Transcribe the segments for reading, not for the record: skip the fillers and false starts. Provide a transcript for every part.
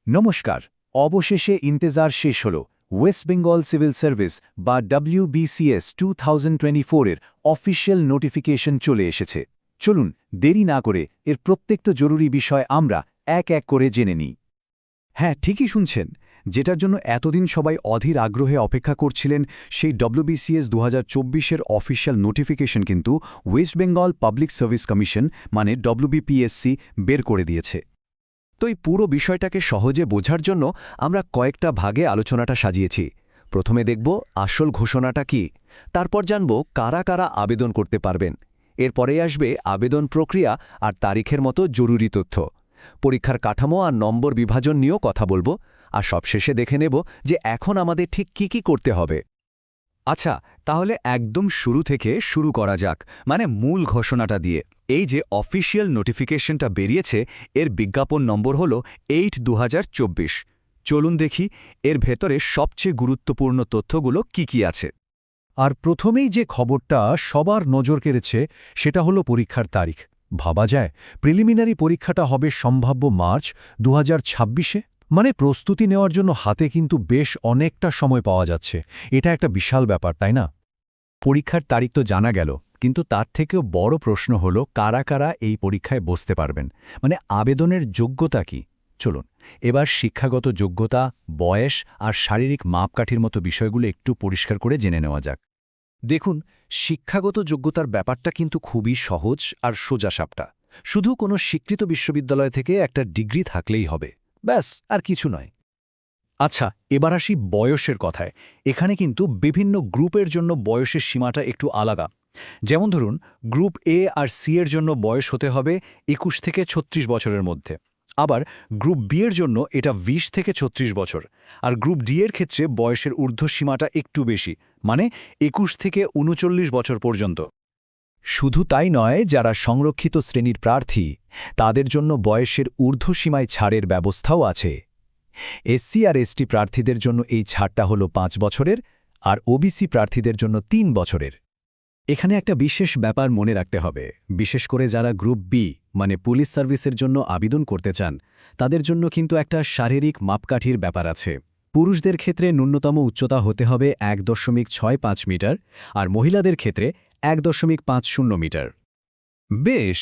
নমস্কার। অবশেষে ইন্তেজার শেষ হল। ওয়েস্ট বেঙ্গল সিভিল সার্ভিস বা WBCS 2024 এর অফিসিয়াল নোটিফিকেশন চলে এসেছে। চলুন দেরি না করে এর প্রত্যেকটা জরুরি বিষয় আমরা এক এক করে জেনে নিই। হ্যাঁ, ঠিকই শুনছেন। যেটার জন্য এতদিন সবাই অধীর আগ্রহে অপেক্ষা করছিলেন, সেই WBCS 2024-এর অফিসিয়াল নোটিফিকেশন কিন্তু West Bengal public service commission মানে WBPSC বের করে দিয়েছে। তো এই পুরো বিষয়টাকে সহজে বোঝার জন্য আমরা কয়েকটা ভাগে আলোচনাটা সাজিয়েছি। প্রথমে দেখব আসল ঘোষণাটা কি, তারপর জানব কারা কারা আবেদন করতে পারবেন, এরপরেই আসবে আবেদন প্রক্রিয়া আর তারিখের মতো জরুরি তথ্য, পরীক্ষার কাঠামো আর নম্বর বিভাজন নিয়েও কথা বলবো, আর সবশেষে দেখে নেব যে এখন আমাদের ঠিক কি করতে হবে। আচ্ছা, তাহলে একদম শুরু থেকে শুরু করা যাক, মানে মূল ঘোষণাটা দিয়ে। এই যে অফিসিয়াল নোটিফিকেশনটা বেরিয়েছে, এর বিজ্ঞাপন নম্বর হল 8/2024। চলুন দেখি এর ভেতরে সবচেয়ে গুরুত্বপূর্ণ তথ্যগুলো কি আছে। আর প্রথমেই যে খবরটা সবার নজর কেড়েছে সেটা হলো পরীক্ষার তারিখ। ভাবা যায় প্রিলিমিনারি পরীক্ষাটা হবে সম্ভাব্য মার্চ 2026-এ। মানে প্রস্তুতি নেওয়ার জন্য হাতে কিন্তু বেশ অনেকটা সময় পাওয়া যাচ্ছে। এটা একটা বিশাল ব্যাপার, তাই না? পরীক্ষার তারিখ তো জানা গেল, কিন্তু তার থেকেও বড় প্রশ্ন হলো কারা কারা এই পরীক্ষায় বসতে পারবেন, মানে আবেদনের যোগ্যতা কি। চলুন এবার শিক্ষাগত যোগ্যতা, বয়স আর শারীরিক মাপকাঠির মতো বিষয়গুলো একটু পরিষ্কার করে জেনে নেওয়া যাক। দেখুন, শিক্ষাগত যোগ্যতার ব্যাপারটা কিন্তু খুবই সহজ আর সোজাসাপটা। শুধু কোনো স্বীকৃত বিশ্ববিদ্যালয় থেকে একটা ডিগ্রি থাকলেই হবে, ব্যাস, আর কিছু নয়। আচ্ছা, এবার আসি বয়সের কথায়। এখানে কিন্তু বিভিন্ন গ্রুপের জন্য বয়সের সীমাটা একটু আলাদা। যেমন ধরুন, গ্রুপ এ আর সি এর জন্য বয়স হতে হবে 21 থেকে 36 বছরের মধ্যে। আবার গ্রুপ বি এর জন্য এটা 20 থেকে 36 বছর। আর গ্রুপ ডি এর ক্ষেত্রে বয়সের ঊর্ধ্বসীমাটা একটু বেশি, মানে 21 থেকে 39 বছর পর্যন্ত। শুধু তাই নয়, যারা সংরক্ষিত শ্রেণীর প্রার্থী তাদের জন্য বয়সের ঊর্ধ্বসীমায় ছাড়ের ব্যবস্থাও আছে। এসসি আর এসটি প্রার্থীদের জন্য এই ছাড়টা হল 5 বছরের, আর ওবিসি প্রার্থীদের জন্য 3 বছরের। এখানে একটা বিশেষ ব্যাপার মনে রাখতে হবে, বিশেষ করে যারা গ্রুপ বি মানে পুলিশ সার্ভিসের জন্য আবেদন করতে চান, তাদের জন্য কিন্তু একটা শারীরিক মাপকাঠির ব্যাপার আছে। পুরুষদের ক্ষেত্রে ন্যূনতম উচ্চতা হতে হবে 1.65 মিটার, আর মহিলাদের ক্ষেত্রে 1.50 মিটার। বেশ,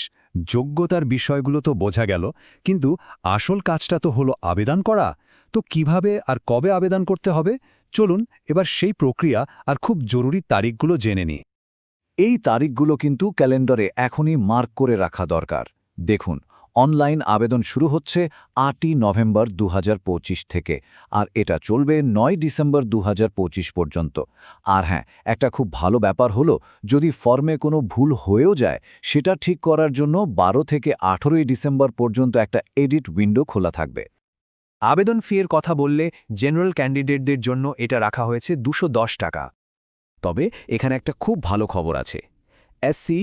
যোগ্যতার বিষয়গুলো তো বোঝা গেল, কিন্তু আসল কাজটা তো হলো আবেদন করা। তো কিভাবে আর কবে আবেদন করতে হবে, চলুন এবার সেই প্রক্রিয়া আর খুব জরুরি তারিখগুলো জেনে নিই। এই তারিখগুলো কিন্তু ক্যালেন্ডারে এখনই মার্ক করে রাখা দরকার। দেখুন, অনলাইন আবেদন শুরু হচ্ছে 8ই নভেম্বর 2025 থেকে, আর এটা চলবে 9 ডিসেম্বর 2025 পর্যন্ত। আর হ্যাঁ, একটা খুব ভালো ব্যাপার হলো, যদি ফর্মে কোনো ভুল হয়েও যায়, সেটা ঠিক করার জন্য 12 থেকে 18ই ডিসেম্বর পর্যন্ত একটা এডিট উইন্ডো খোলা থাকবে। আবেদন ফি-এর কথা বললে জেনারেল ক্যান্ডিডেটদের জন্য এটা রাখা হয়েছে 210 টাকা। তবে এখানে একটা খুব ভালো খবর আছে। এসসি,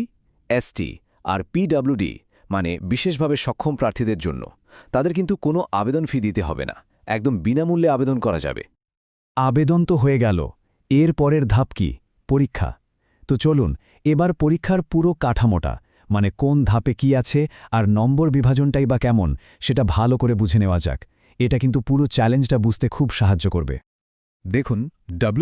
এসটি আর পিডব্লিউডি মানে বিশেষভাবে সক্ষম প্রার্থীদের জন্য তাদের কিন্তু কোনো আবেদন ফি দিতে হবে না, একদম বিনামূল্যে আবেদন করা যাবে। আবেদন তো হয়ে গেল, এর পরের ধাপ কি? পরীক্ষা। তো চলুন এবার পরীক্ষার পুরো কাঠামোটা, মানে কোন ধাপে কি আছে আর নম্বর বিভাজনটাই বা কেমন, সেটা ভালো করে বুঝে নেওয়া যাক। এটা কিন্তু পুরো চ্যালেঞ্জটা বুঝতে খুব সাহায্য করবে। দেখুন,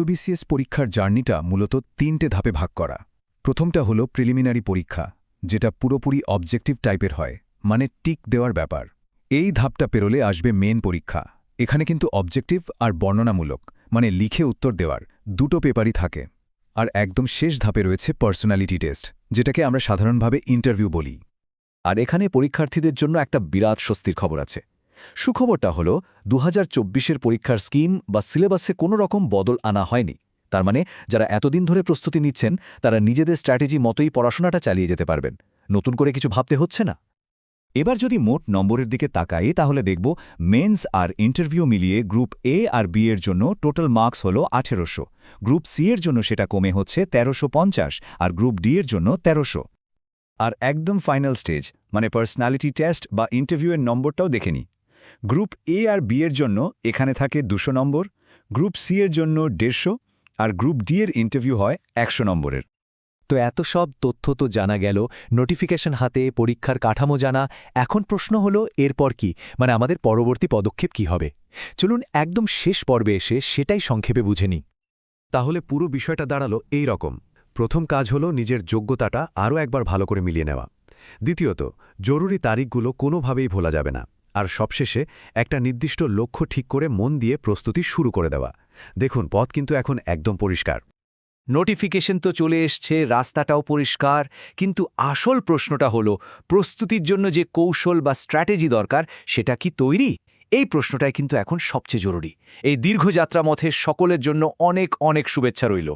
WBCS পরীক্ষার জার্নিটা মূলত 3টে ধাপে ভাগ করা। প্রথমটা হলো প্রিলিমিনারি পরীক্ষা, যেটা পুরোপুরি অবজেক্টিভ টাইপের হয়, মানে টিক দেওয়ার ব্যাপার। এই ধাপটা পেরোলে আসবে মেন পরীক্ষা। এখানে কিন্তু অবজেক্টিভ আর বর্ণনামূলক মানে লিখে উত্তর দেওয়ার দুটো পেপারই থাকে। আর একদম শেষ ধাপে রয়েছে পার্সোনালিটি টেস্ট, যেটাকে আমরা সাধারণভাবে ইন্টারভিউ বলি। আর এখানে পরীক্ষার্থীদের জন্য একটা বিরাট স্বস্তির খবর আছে। সুখবরটা হলো 2024-এর পরীক্ষার স্কিম বা সিলেবাসে কোনো রকম বদল আনা হয়নি। তার মানে যারা এতদিন ধরে প্রস্তুতি নিচ্ছেন, তারা নিজেদের স্ট্র্যাটেজি মতোই পড়াশোনাটা চালিয়ে যেতে পারবেন। নতুন করে কিছু ভাবতে হচ্ছে না। এবার যদি মোট নম্বরের দিকে তাকাই, তাহলে দেখব মেন্স আর ইন্টারভিউ মিলিয়ে গ্রুপ এ আর বি এর জন্য টোটাল মার্কস হল 1800, গ্রুপ সি এর জন্য সেটা কমে হচ্ছে 1350, আর গ্রুপ ডি এর জন্য 1300। আর একদম ফাইনাল স্টেজ মানে পার্সোনালিটি টেস্ট বা ইন্টারভিউয়ের নম্বরটাও দেখে নিই। গ্রুপ এ আর বি এর জন্য এখানে থাকে 200 নম্বর, গ্রুপ সি এর জন্য 150, আর গ্রুপ ডি এর ইন্টারভিউ হয় 100 নম্বরের। তো এত সব তথ্য তো জানা গেল, নোটিফিকেশন হাতে, পরীক্ষার কাঠামো জানা, এখন প্রশ্ন হলো এরপর কি, মানে আমাদের পরবর্তী পদক্ষেপ কি হবে? চলুন একদম শেষ পর্বে এসে সেটাই সংক্ষেপে বুঝে নিই। তাহলে পুরো বিষয়টা দাঁড়ালো এই রকম। প্রথম কাজ হলো নিজের যোগ্যতাটা আরও একবার ভালো করে মিলিয়ে নেওয়া। দ্বিতীয়ত, জরুরি তারিখগুলো কোনোভাবেই ভোলা যাবে না। আর সবশেষে একটা নির্দিষ্ট লক্ষ্য ঠিক করে মন দিয়ে প্রস্তুতি শুরু করে দেওয়া। দেখুন, পথ কিন্তু এখন একদম পরিষ্কার। নোটিফিকেশন তো চলে এসছে, রাস্তাটাও পরিষ্কার, কিন্তু আসল প্রশ্নটা হলো প্রস্তুতির জন্য যে কৌশল বা স্ট্র্যাটেজি দরকার সেটা কি তৈরি? এই প্রশ্নটাই কিন্তু এখন সবচেয়ে জরুরি। এই দীর্ঘ যাত্রা মথে সকলের জন্য অনেক অনেক শুভেচ্ছা রইল।